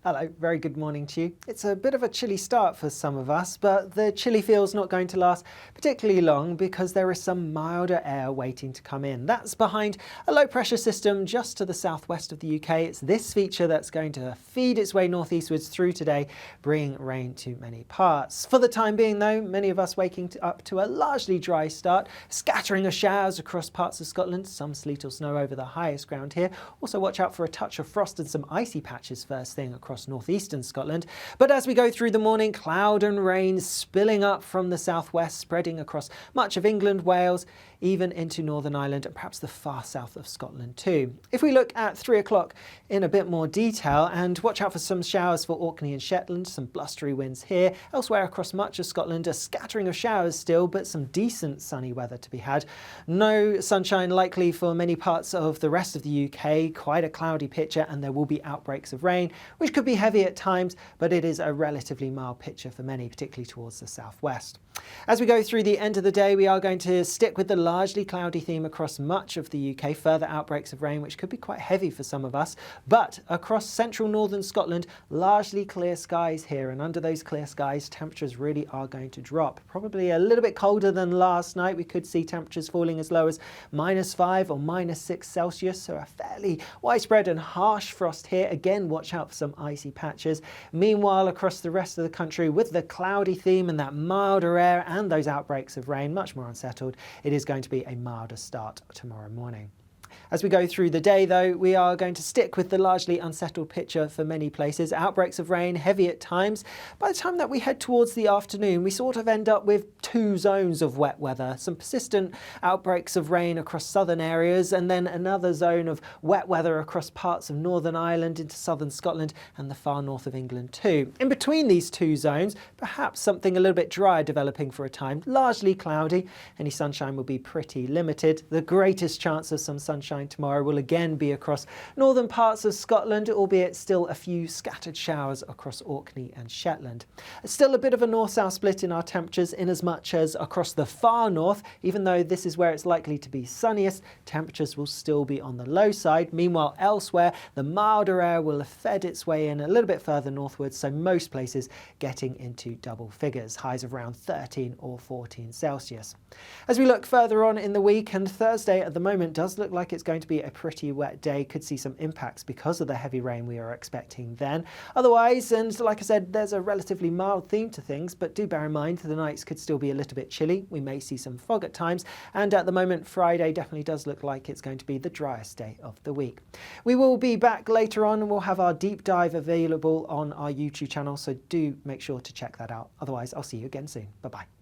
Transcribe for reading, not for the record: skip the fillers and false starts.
Hello, very good morning to you. It's a bit of a chilly start for some of us, but the chilly feel's not going to last particularly long because there is some milder air waiting to come in. That's behind a low pressure system just to the southwest of the UK. It's this feature that's going to feed its way northeastwards through today, bringing rain to many parts. For the time being though, many of us waking up to a largely dry start, scattering of showers across parts of Scotland, some sleet or snow over the highest ground here. Also watch out for a touch of frost and some icy patches first thing across northeastern Scotland. But as we go through the morning, cloud and rain spilling up from the southwest, spreading across much of England, Wales, even into Northern Ireland and perhaps the far south of Scotland too. If we look at 3 o'clock in a bit more detail, and watch out for some showers for Orkney and Shetland, some blustery winds here. Elsewhere across much of Scotland, a scattering of showers still, but some decent sunny weather to be had. No sunshine likely for many parts of the rest of the UK, quite a cloudy picture, and there will be outbreaks of rain, which could be heavy at times, but it is a relatively mild picture for many, particularly towards the southwest. As we go through the end of the day, we are going to stick with the largely cloudy theme across much of the UK, further outbreaks of rain, which could be quite heavy for some of us, but across central northern Scotland, largely clear skies here, and under those clear skies, temperatures really are going to drop. Probably a little bit colder than last night. We could see temperatures falling as low as -5 or -6 Celsius, so a fairly widespread and harsh frost here. Again, watch out for some icy patches. Meanwhile, across the rest of the country, with the cloudy theme and that milder air and those outbreaks of rain, much more unsettled, it is going to be a milder start tomorrow morning. As we go through the day though, we are going to stick with the largely unsettled picture for many places. Outbreaks of rain, heavy at times. By the time that we head towards the afternoon, we sort of end up with 2 zones of wet weather. Some persistent outbreaks of rain across southern areas, and then another zone of wet weather across parts of Northern Ireland into southern Scotland and the far north of England too. In between these 2 zones, perhaps something a little bit drier developing for a time, largely cloudy. Any sunshine will be pretty limited. The greatest chance of some sunshine tomorrow will again be across northern parts of Scotland, albeit still a few scattered showers across Orkney and Shetland. Still a bit of a north-south split in our temperatures, in as much as across the far north, even though this is where it's likely to be sunniest, temperatures will still be on the low side. Meanwhile, elsewhere, the milder air will have fed its way in a little bit further northwards, so most places getting into double figures, highs of around 13 or 14 Celsius. As we look further on in the week, and Thursday at the moment does look like it's going to be a pretty wet day, could see some impacts because of the heavy rain we are expecting then. Otherwise, and like I said, there's a relatively mild theme to things, but do bear in mind the nights could still be a little bit chilly. We may see some fog at times, and at the moment Friday definitely does look like it's going to be the driest day of the week. We will be back later on and we'll have our deep dive available on our YouTube channel, so do make sure to check that out. Otherwise, I'll see you again soon. Bye bye.